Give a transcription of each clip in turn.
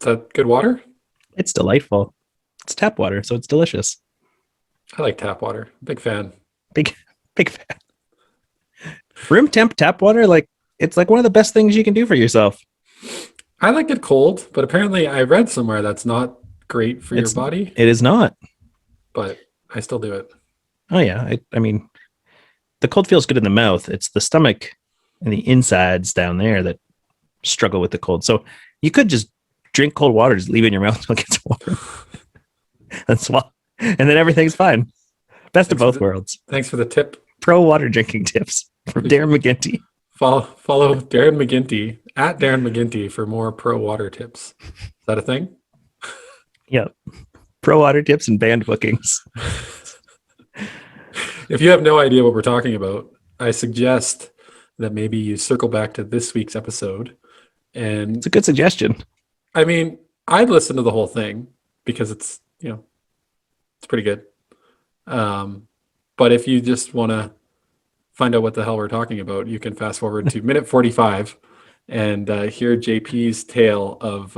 that good water? It's delightful. It's tap water, so it's delicious. I like tap water. Big fan. Big, big fan. Room temp tap water, like it's like one of the best things you can do for yourself. I like it cold, but apparently I read somewhere that's not great for your It's body, it is not. but I still do it. Oh yeah, I mean the cold feels good in the mouth. It's the stomach and the insides down there that struggle with the cold. So you could just drink cold water, just leave it in your mouth until it gets warm, and swallow, and then everything's fine. Best of Thanks for both the worlds. thanks for the tip. Pro water drinking tips from Darren McGinty. Follow Darren McGinty at Darren McGinty for more pro water tips. Is that a thing? Yep. Pro water tips and band bookings. If you have no idea what we're talking about, I suggest that maybe you circle back to this week's episode. And It's a good suggestion. I mean, I'd listen to the whole thing because it's pretty good. But if you just want to find out what the hell we're talking about, you can fast forward to minute 45 and hear JP's tale of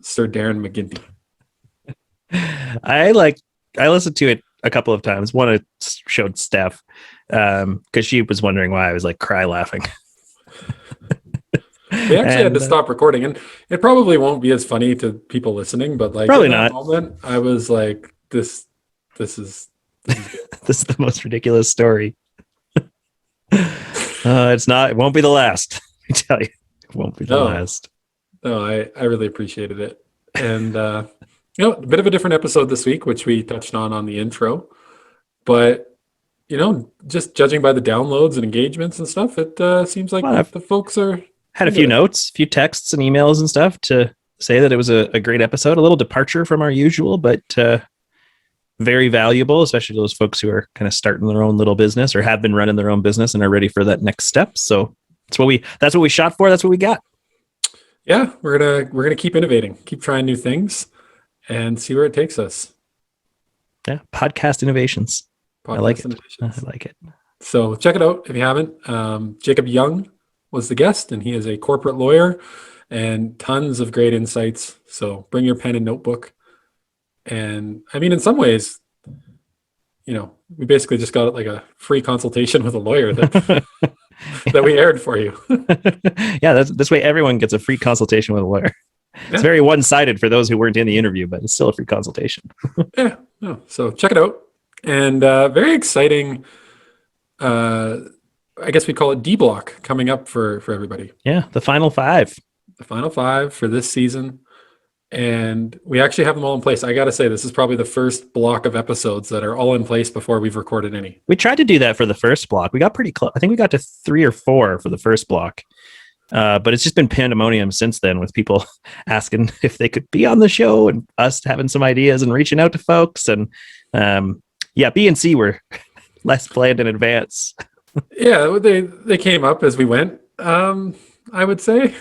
Sir Darren McGinty. I listened to it a couple of times. One I showed Steph because she was wondering why I was like cry laughing. We actually had to stop recording, and it probably won't be as funny to people listening, but like probably in that not. moment, I was like, this is good. This is the most ridiculous story. It's not. It won't be the last. I tell you, it won't be the last. No, I really appreciated it, and a bit of a different episode this week, which we touched on the intro, but just judging by the downloads and engagements and stuff, it seems like the folks are had a few notes, a few texts and emails and stuff to say that it was a great episode, a little departure from our usual, but very valuable, especially those folks who are kind of starting their own little business or have been running their own business and are ready for that next step. So that's what we shot for. That's what we got. Yeah, we're gonna keep innovating, keep trying new things, and see where it takes us. Yeah, podcast innovations. I like it. I like it. So check it out if you haven't. Jacob Young was the guest, and he is a corporate lawyer and tons of great insights. So bring your pen and notebook. And I mean, in some ways, we basically just got like a free consultation with a lawyer that that we aired for you. Yeah, this way everyone gets a free consultation with a lawyer. Yeah. It's very one-sided for those who weren't in the interview, but it's still a free consultation. Yeah. No, so check it out. And very exciting. I guess we call it D block coming up for everybody. Yeah, the final five. The final five for this season. And we actually have them all in place. I got to say, this is probably the first block of episodes that are all in place before we've recorded any. We tried to do that for the first block. We got pretty close. I think we got to 3 or 4 for the first block. But it's just been pandemonium since then with people asking if they could be on the show and us having some ideas and reaching out to folks. And B and C were less planned in advance. Yeah, they came up as we went, I would say.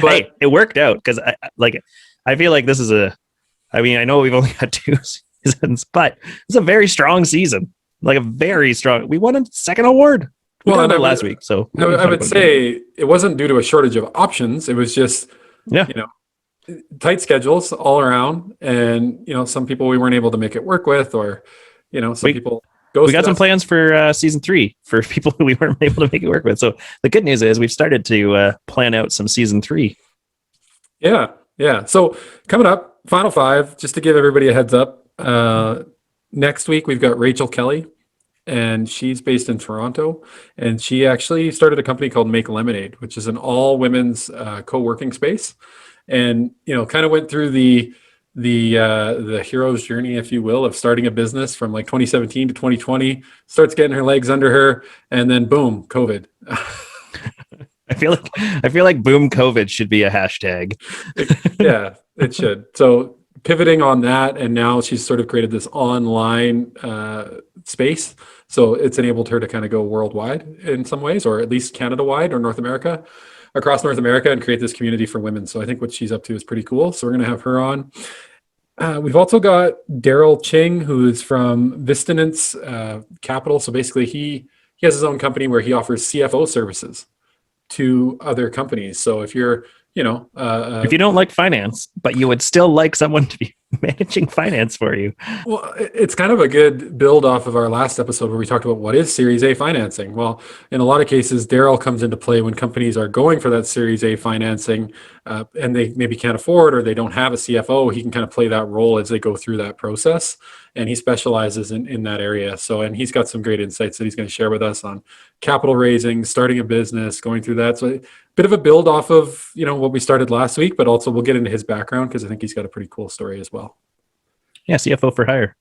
But hey, it worked out because I feel like this is I know we've only got 2 seasons, but it's a very strong season. Like a very strong. We won a second award. Last week. So I would say it wasn't due to a shortage of options. It was just tight schedules all around, and some people we weren't able to make it work with, or people. We got some plans for season 3 for people who we weren't able to make it work with. So the good news is we've started to plan out some season 3. Yeah. So coming up, final 5, just to give everybody a heads up. Next week, we've got Rachel Kelly, and she's based in Toronto. And she actually started a company called Make Lemonade, which is an all women's co-working space. And, kind of went through the hero's journey, if you will, of starting a business from like 2017 to 2020, starts getting her legs under her, and then boom, COVID. I feel like boom COVID should be a hashtag. Yeah, it should. So pivoting on that, and now she's sort of created this online space. So it's enabled her to kind of go worldwide in some ways, or at least Canada-wide or across North America, and create this community for women. So I think what she's up to is pretty cool. So we're going to have her on. We've also got Daryl Ching, who is from Vistinance Capital. So basically he has his own company where he offers CFO services to other companies. So if you're, If you don't like finance, but you would still like someone to be managing finance for you. Well, it's kind of a good build off of our last episode where we talked about what is Series A financing. Well, in a lot of cases, Daryl comes into play when companies are going for that Series A financing, and they maybe can't afford or they don't have a CFO. He can kind of play that role as they go through that process, and he specializes in that area. So, and he's got some great insights that he's going to share with us on capital raising, starting a business, going through that. So, a bit of a build off of what we started last week, but also we'll get into his background because I think he's got a pretty cool story as well. Yeah, CFO for hire.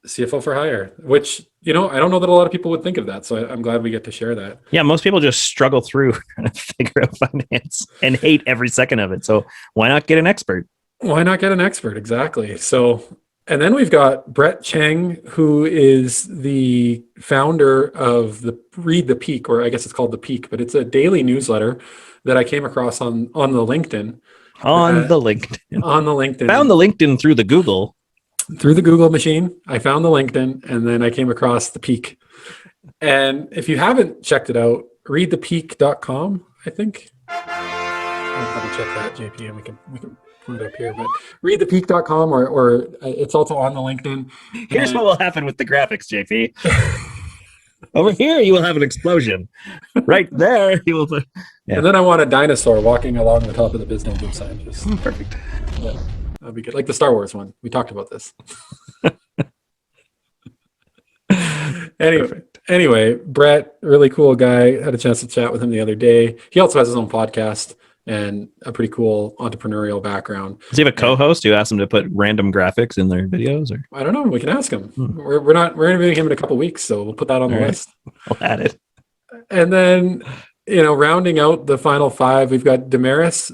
CFO for hire, which, I don't know that a lot of people would think of that. So I'm glad we get to share that. Yeah, most people just struggle through trying to figure out finance and hate every second of it. So why not get an expert? Why not get an expert? Exactly. So, and then we've got Brett Cheng, who is the founder of the Read the Peak, or I guess it's called The Peak, but it's a daily newsletter that I came across on the LinkedIn. On the LinkedIn. Found the LinkedIn through the Google. Through the Google machine, I found the LinkedIn, and then I came across The Peak. And if you haven't checked it out, readthepeak.com, I think. I'll double check that, JP, and we can put it up here. But readthepeak.com, or it's also on the LinkedIn. Here's what will happen with the graphics, JP. Over here, you will have an explosion. Right there, you will put. Yeah. And then I want a dinosaur walking along the top of the Bisnogo sign. Perfect. Yeah. That'd be good. Like the Star Wars one. We talked about this. Anyway, Brett, really cool guy. Had a chance to chat with him the other day. He also has his own podcast and a pretty cool entrepreneurial background. Does he have a co-host who asks him to put random graphics in their videos? Or I don't know. We can ask him. We're interviewing him in a couple of weeks, so we'll put that on the list. I'll add it. And then, rounding out the final five, we've got Damaris.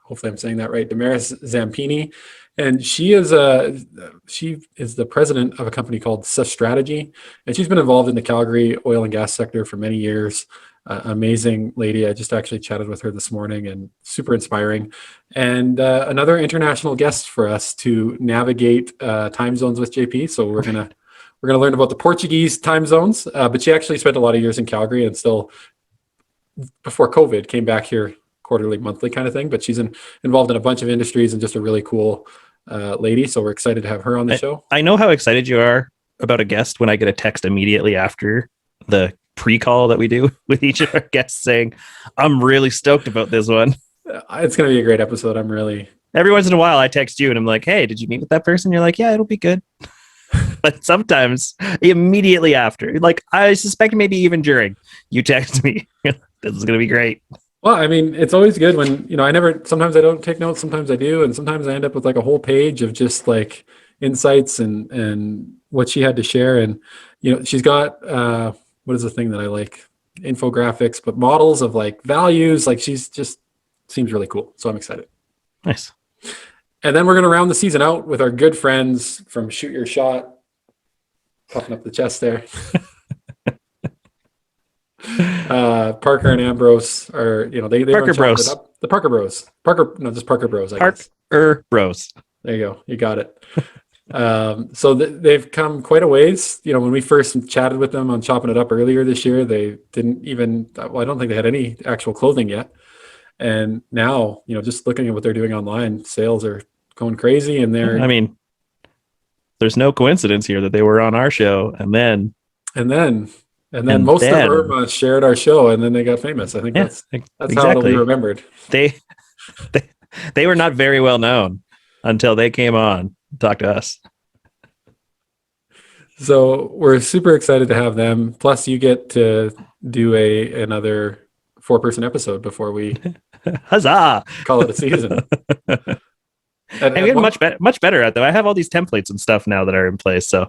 Hopefully I'm saying that right. Damaris Zampini. And she is the president of a company called Strategy. And she's been involved in the Calgary oil and gas sector for many years. Amazing lady. I just actually chatted with her this morning, and super inspiring. And another international guest for us to navigate time zones with JP. So we're gonna learn about the Portuguese time zones. But she actually spent a lot of years in Calgary, and still, before COVID, came back here quarterly, monthly kind of thing. But she's involved in a bunch of industries and just a really cool lady. So we're excited to have her on the show. I know how excited you are about a guest when I get a text immediately after the pre-call that we do with each of our guests saying, I'm really stoked about this one. It's going to be a great episode. Every once in a while I text you and I'm like, hey, did you meet with that person? You're like, yeah, it'll be good. But sometimes immediately after, like I suspect maybe even during, you text me, this is going to be great. Well, it's always good when, sometimes I don't take notes, sometimes I do. And sometimes I end up with like a whole page of just like insights and what she had to share. And, she's got, what is the thing that I like? Infographics, but models of like values. Like she's just seems really cool. So I'm excited. Nice. And then we're going to round the season out with our good friends from Shoot Your Shot. Puffing up the chest there. Parker and Ambrose are, they Parker Bros. The Parker Bros. Just Parker Bros. Parker Bros. There you go. You got it. So they've come quite a ways. When we first chatted with them on Choppin It Up earlier this year, they didn't even, I don't think they had any actual clothing yet. And now, just looking at what they're doing online, sales are going crazy, and there's no coincidence here that they were on our show and then most of Irma shared our show, and then they got famous. I think that's exactly how it'll be remembered. They were not very well known until they came on to talk to us. So we're super excited to have them. Plus, you get to do another 4-person episode before we huzzah call it a season. And we're much better at them. I have all these templates and stuff now that are in place, so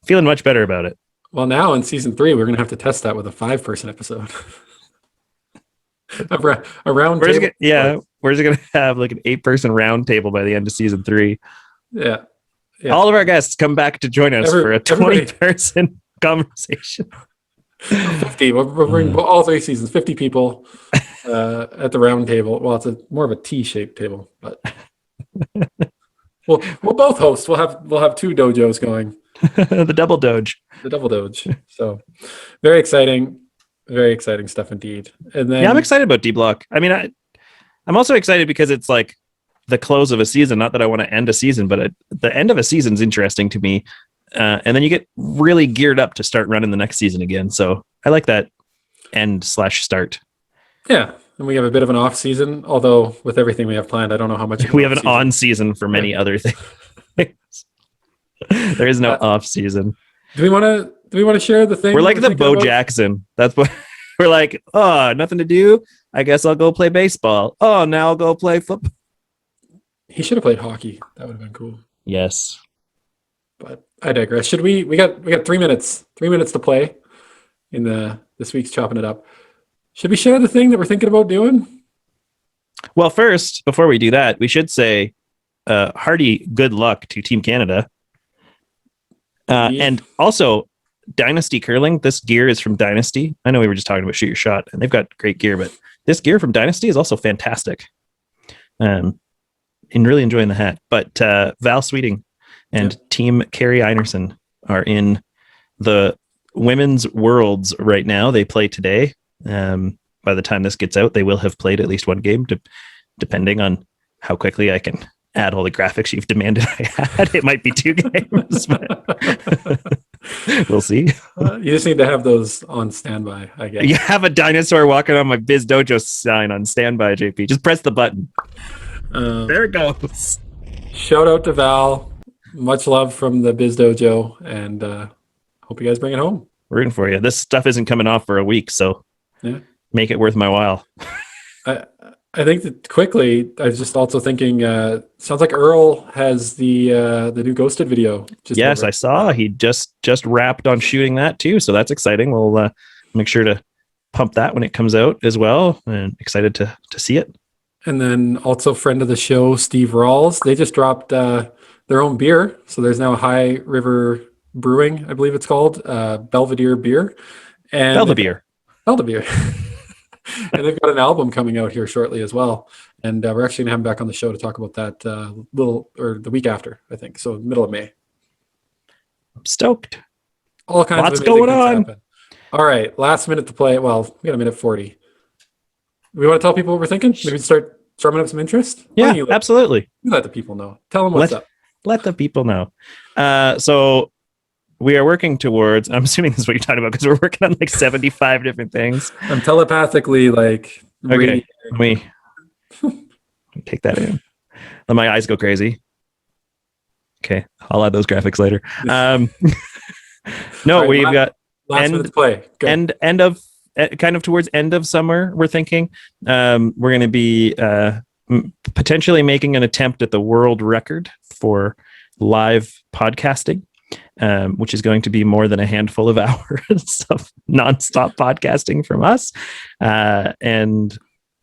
feeling much better about it. Well, now in season 3, we're going to have to test that with a 5-person episode. a round table. Where's it going to have like an 8-person round table by the end of season 3? Yeah. All of our guests come back to join us for a 20-person conversation. 50. We're bringing all 3 seasons, 50 people at the round table. Well, it's more of a T-shaped table, but we'll both host. We'll have 2 dojos going. The double doge. So very exciting stuff indeed. And then I'm excited about D Block. I'm also excited because it's like the close of a season. Not that I want to end a season, but the end of a season is interesting to me. And then you get really geared up to start running the next season again. So I like that end/start. Yeah, and we have a bit of an off season. Although with everything we have planned, I don't know how much We have an on season for many other things. There is no off season. Do we want to share the thing? We're like the Bo Jackson. That's what we're like. Oh, nothing to do. I guess I'll go play baseball. Oh, now I'll go play football. He should have played hockey. That would have been cool. Yes. But I digress. Should we got 3 minutes. 3 minutes to play in this week's Chopping It Up. Should we share the thing that we're thinking about doing? Well, first, before we do that, we should say hearty good luck to Team Canada. And also, Dynasty Curling, this gear is from Dynasty. I know we were just talking about Shoot Your Shot, and they've got great gear, but this gear from Dynasty is also fantastic. And really enjoying the hat. But Val Sweeting and Team Kerri Einarson are in the women's worlds right now. They play today. By the time this gets out, they will have played at least one game, depending on how quickly I can add all the graphics you've demanded I had. It might be 2 games, but we'll see. You just need to have those on standby, I guess. You have a dinosaur walking on my Biz Dojo sign on standby, JP. Just press the button. There it goes. Shout out to Val. Much love from the Biz Dojo, and hope you guys bring it home. Rooting for you. This stuff isn't coming off for a week, so make it worth my while. I think that quickly, I was just also thinking, sounds like Earl has the new Ghosted video. Yes, I saw. He just wrapped on shooting that too, so that's exciting. We'll make sure to pump that when it comes out as well, and excited to see it. And then also friend of the show, Steve Rawls. They just dropped their own beer, so there's now High River Brewing, I believe it's called, Belvedere beer. And Belvedere. And they've got an album coming out here shortly as well. And we're actually going to have them back on the show to talk about that the week after, I think. So middle of May. I'm stoked. All kinds Lots of going on. happen. All right. Last minute to play. Well, we got a minute 40. We want to tell people what we're thinking? Maybe start drumming up some interest? Yeah, absolutely. You let the people know. Tell them what's up. Let the people know. So we are working towards, I'm assuming this is what you're talking about because we're working on like 75 different things. I'm telepathically like... Okay, let me take that in. Let my eyes go crazy. Okay, I'll add those graphics later. No, right, we've got last minute to play. End of kind of towards end of summer. We're thinking we're going to be potentially making an attempt at the world record for live podcasting, which is going to be more than a handful of hours of nonstop podcasting from us. And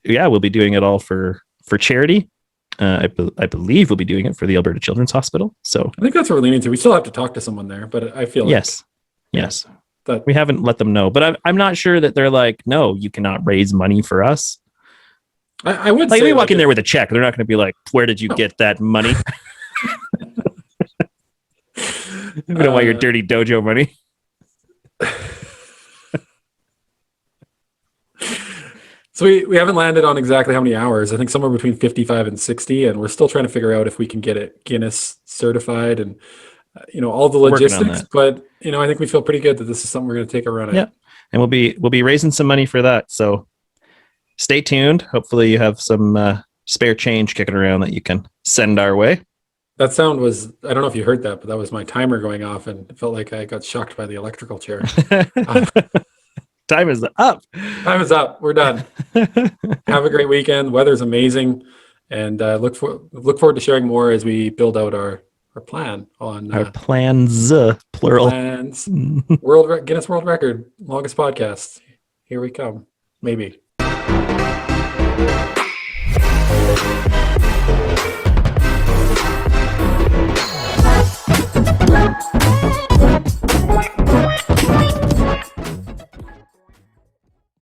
yeah, we'll be doing it all for charity. I believe we'll be doing it for the Alberta Children's Hospital. So I think that's what we're leaning to. We still have to talk to someone there, but I feel yes. That we haven't let them know, but I'm not sure that they're like, no, you cannot raise money for us. I would like say we walk in there with a check. They're not going to be like, where did you get that money? We don't want your dirty dojo money. So we haven't landed on exactly how many hours. I think somewhere between 55 and 60, and we're still trying to figure out if we can get it Guinness certified and all the logistics. But I think we feel pretty good that this is something we're going to take a run at. Yeah, and we'll be raising some money for that. So stay tuned. Hopefully you have some spare change kicking around that you can send our way. That sound was, I don't know if you heard that, but that was my timer going off, and it felt like I got shocked by the electrical chair. Time is up. Time is up. We're done. Have a great weekend. Weather's amazing, and look forward to sharing more as we build out our plan on our plans, plural. Plans. Guinness World Record, longest podcast. Here we come. Maybe.